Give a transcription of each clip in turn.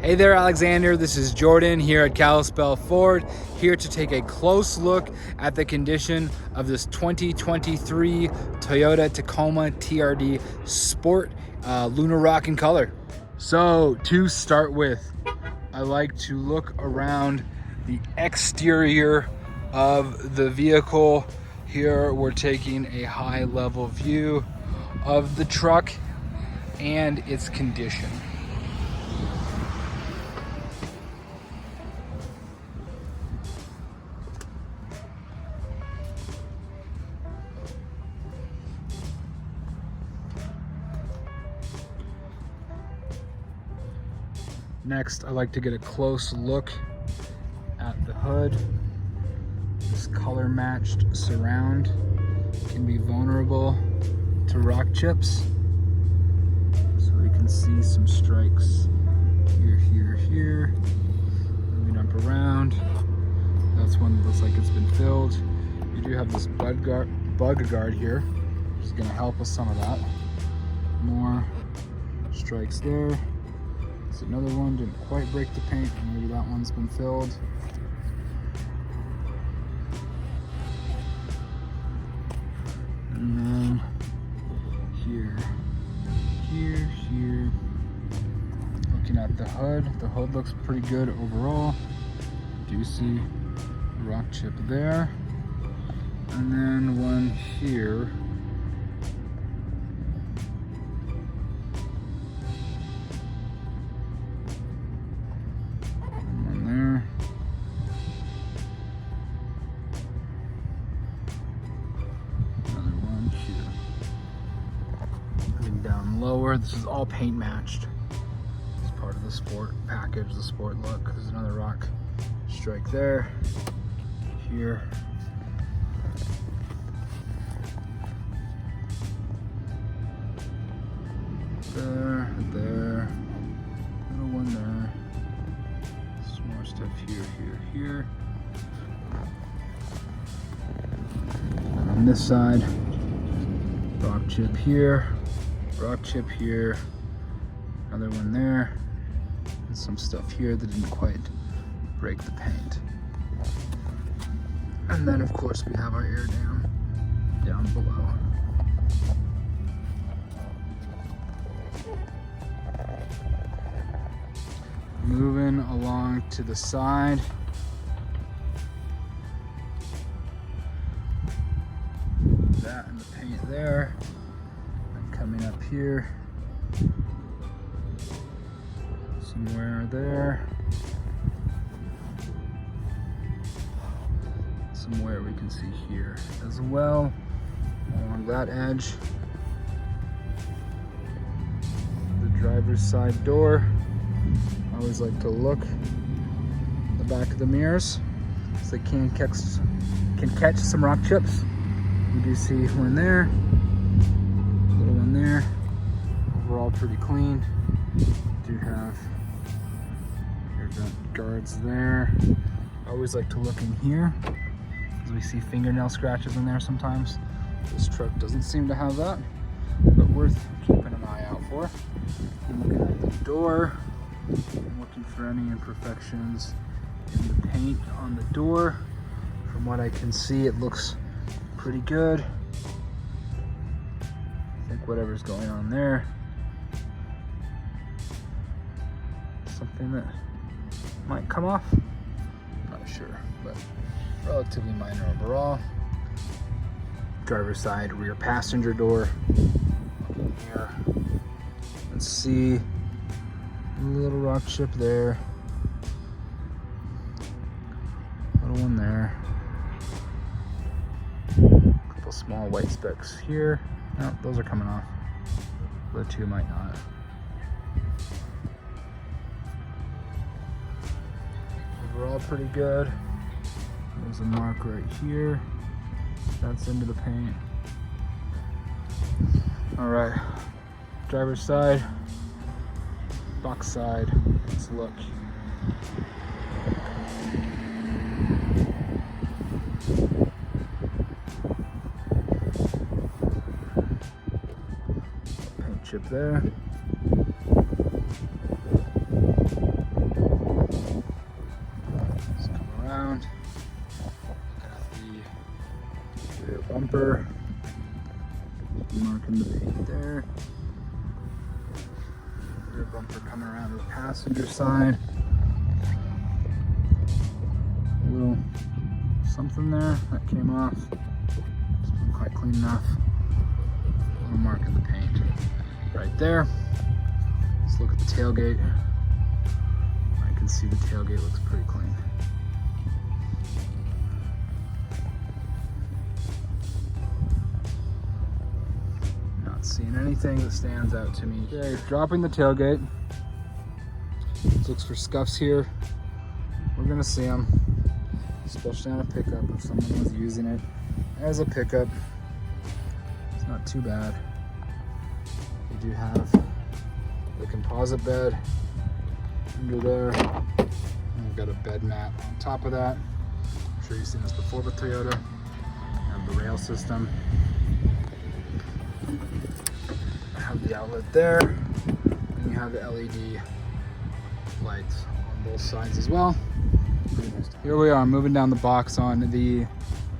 Hey there, Alexander. This is Jordan here at Kalispell Ford, here to take a close look at the condition of this 2023 Toyota Tacoma TRD Sport, Lunar Rock in color. So to start with, I like to look around the exterior of the vehicle. Here we're taking a high level view of the truck and its condition. Next, I like to get a close look at the hood. This color matched surround can be vulnerable to rock chips. So we can see some strikes here. Moving up around. That's one that looks like it's been filled. You do have this bug guard here, which is gonna help with some of that. More strikes there. Another one didn't quite break the paint, maybe that one's been filled. And then here. Looking at the hood looks pretty good overall. Do see a rock chip there. And then one here. Down lower, this is all paint matched. It's part of the sport package, the sport look. There's another rock strike there, here. There, little one there. Some more stuff here. And on this side, rock chip here. Rock chip here, another one there, and some stuff here that didn't quite break the paint. And then of course we have our air dam down below. Moving along to the side. That and the paint there. Coming up here, somewhere there, somewhere we can see here as well, along that edge. The driver's side door, I always like to look at the back of the mirrors so they can catch some rock chips. We do see one there. There, overall pretty clean. Do have your vent guards there. I always like to look in here because we see fingernail scratches in there sometimes. This truck doesn't seem to have that, but worth keeping an eye out for. I'm looking at the door. I'm looking for any imperfections in the paint on the door. From what I can see, it looks pretty good. Whatever's going on there, something that might come off, not sure, but relatively minor overall. Driver's side rear passenger door. Looking here, let's see a little rock chip there, little one there, a couple small white specks here. No, those are coming off. The two might not. Overall pretty good. There's a mark right here. That's into the paint. Alright. Driver's side. Box side. Let's look. Chip there. bumper coming around the passenger side. A little something there that came off. It's been quite clean enough. A little mark in the paint right there. Let's look at the tailgate. I can see the tailgate looks pretty clean. Not seeing anything that stands out to me. Okay, dropping the tailgate. Let's look for scuffs here. We're gonna see them, especially on a pickup if someone was using it as a pickup. It's not too bad. We do have the composite bed under there. And we've got a bed mat on top of that. I'm sure you've seen this before with Toyota. We have the rail system. I have the outlet there. And you have the LED lights on both sides as well. Here we are moving down the box on the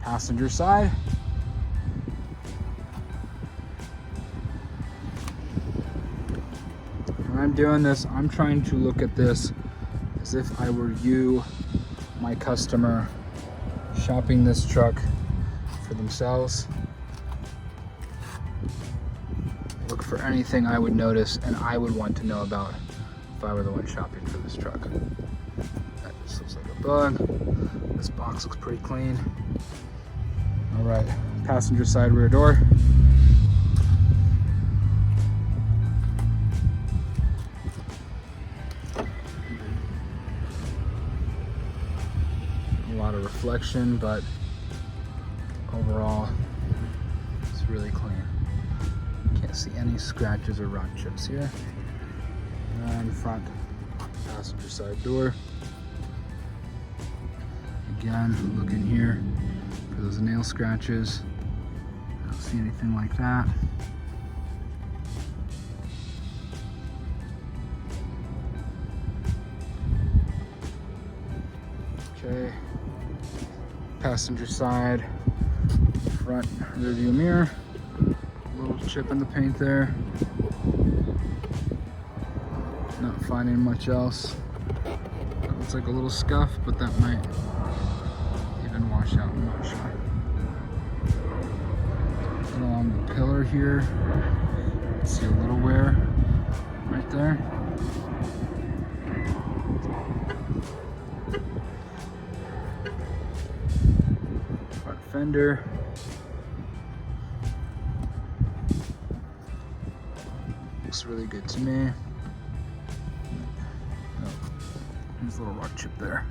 passenger side. When I'm doing this, I'm trying to look at this as if I were you, my customer, shopping this truck for themselves. Look for anything I would notice and I would want to know about if I were the one shopping for this truck. That just looks like a bug. This box looks pretty clean. All right, passenger side rear door. A lot of reflection, but overall, it's really clean. Can't see any scratches or rock chips here. And front passenger side door. Again, look in here for those nail scratches. I don't see anything like that. Okay, passenger side, front rear view mirror. A little chip in the paint there. Not finding much else. Looks like a little scuff, but that might even wash out, I'm not sure. And along the pillar here, see a little wear right there. Front fender. Looks really good to me. There's a little rock chip there.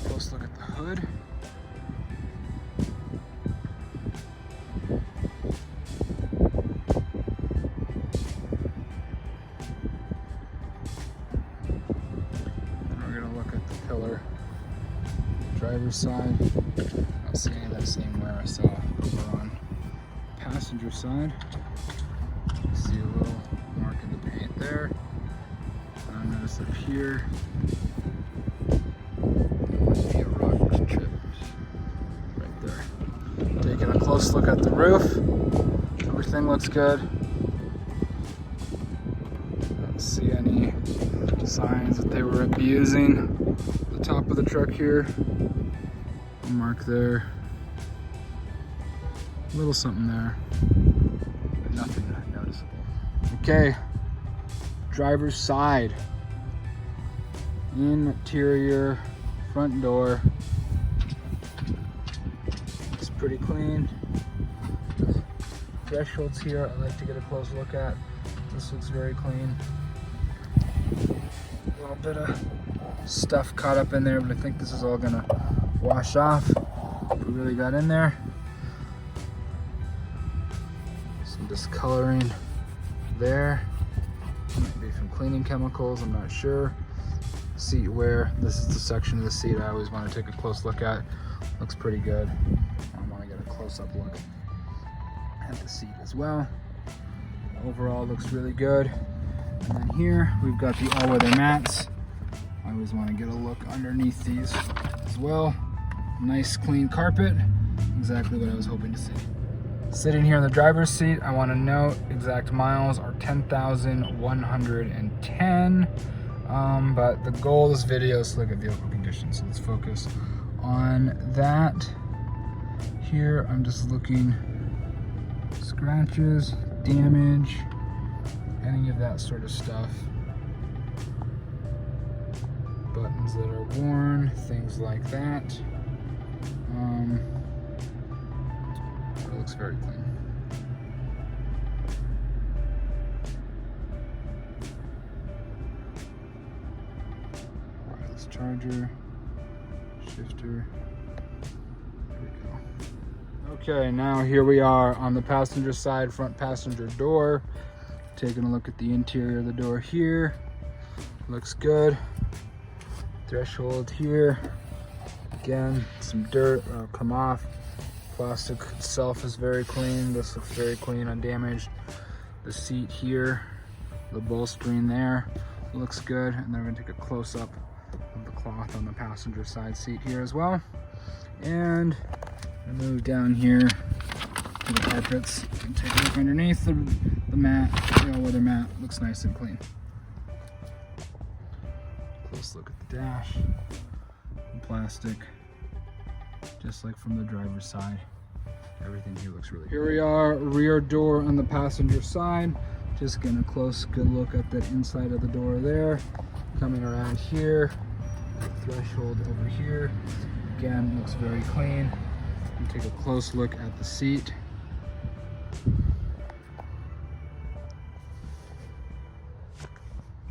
Close look at the hood. And we're gonna look at the pillar. Driver's side. Not seeing any of that same wear I saw over on passenger side. See a little mark in the paint there. Notice up here, might be a rock chip right there. Taking a close look at the roof. Everything looks good. Don't see any signs that they were abusing the top of the truck here. A mark there. A little something there, but nothing noticeable. Okay, driver's side. Interior, front door. Looks pretty clean. Thresholds here, I like to get a close look at. This looks very clean. A little bit of stuff caught up in there, but I think this is all gonna wash off. We really got in there. Some discoloring there. Might be from cleaning chemicals, I'm not sure. Seat wear. This is the section of the seat I always want to take a close look at. Looks pretty good. I want to get a close-up look at the seat as well. Overall looks really good. And then here we've got the all-weather mats. I always want to get a look underneath these as well. Nice clean carpet. Exactly what I was hoping to see. Sitting here in the driver's seat, I want to note exact miles are 10,110. But the goal of this video is to look at vehicle condition, so let's focus on that. Here, I'm just looking scratches, damage, any of that sort of stuff. Buttons that are worn, things like that. It looks very clean. Wireless charger, shifter. There we go. Okay, now here we are on the passenger side, front passenger door. Taking a look at the interior of the door here. Looks good. Threshold here. Again, some dirt will come off. Plastic itself is very clean. This looks very clean, undamaged. The seat here, the bolstering there looks good. And then we're gonna take a close up of the cloth on the passenger side seat here as well. And move down here to the carpets and take a look underneath the mat. The all-weather mat looks nice and clean. Close look at the dash. Plastic, just like from the driver's side. Everything here looks really good. Here we are, rear door on the passenger side. Just getting a close, good look at the inside of the door there. Coming around here, threshold over here. Again, looks very clean. And take a close look at the seat.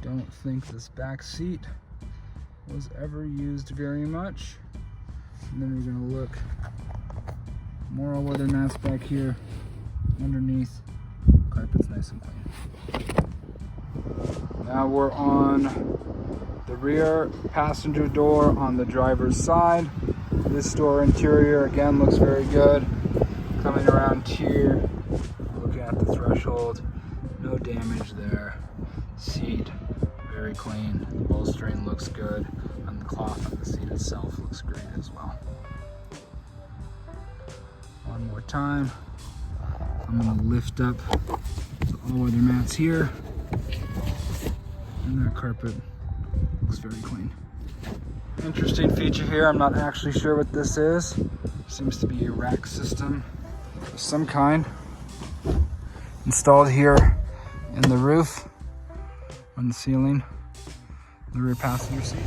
Don't think this back seat was ever used very much. And then we're gonna look more all-weather mats back here underneath. Carpet's nice and clean. Now we're on the rear passenger door on the driver's side. This door interior again looks very good. Coming around here, looking at the threshold, no damage there. Seat very clean. The bolstering looks good, and the cloth on the seat itself looks great as well. One more time. I'm going to lift up the all-weather mats here, and that carpet looks very clean. Interesting feature here, I'm not actually sure what this is. Seems to be a rack system of some kind installed here in the roof, on the ceiling, the rear passenger seat.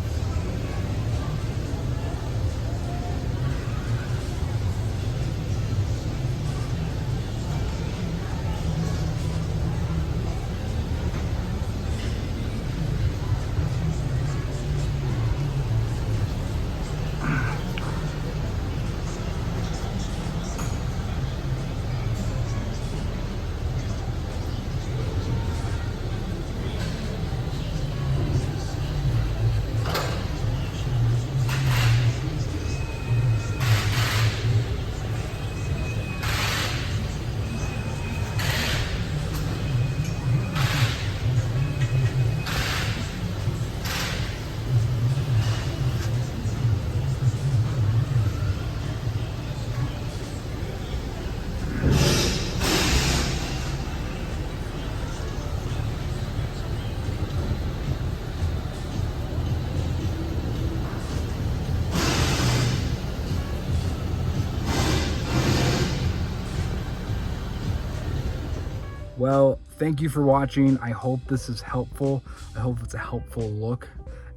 Well, thank you for watching. I hope this is helpful. I hope it's a helpful look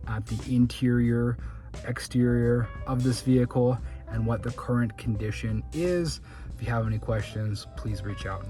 at the interior, exterior of this vehicle and what the current condition is. If you have any questions, please reach out.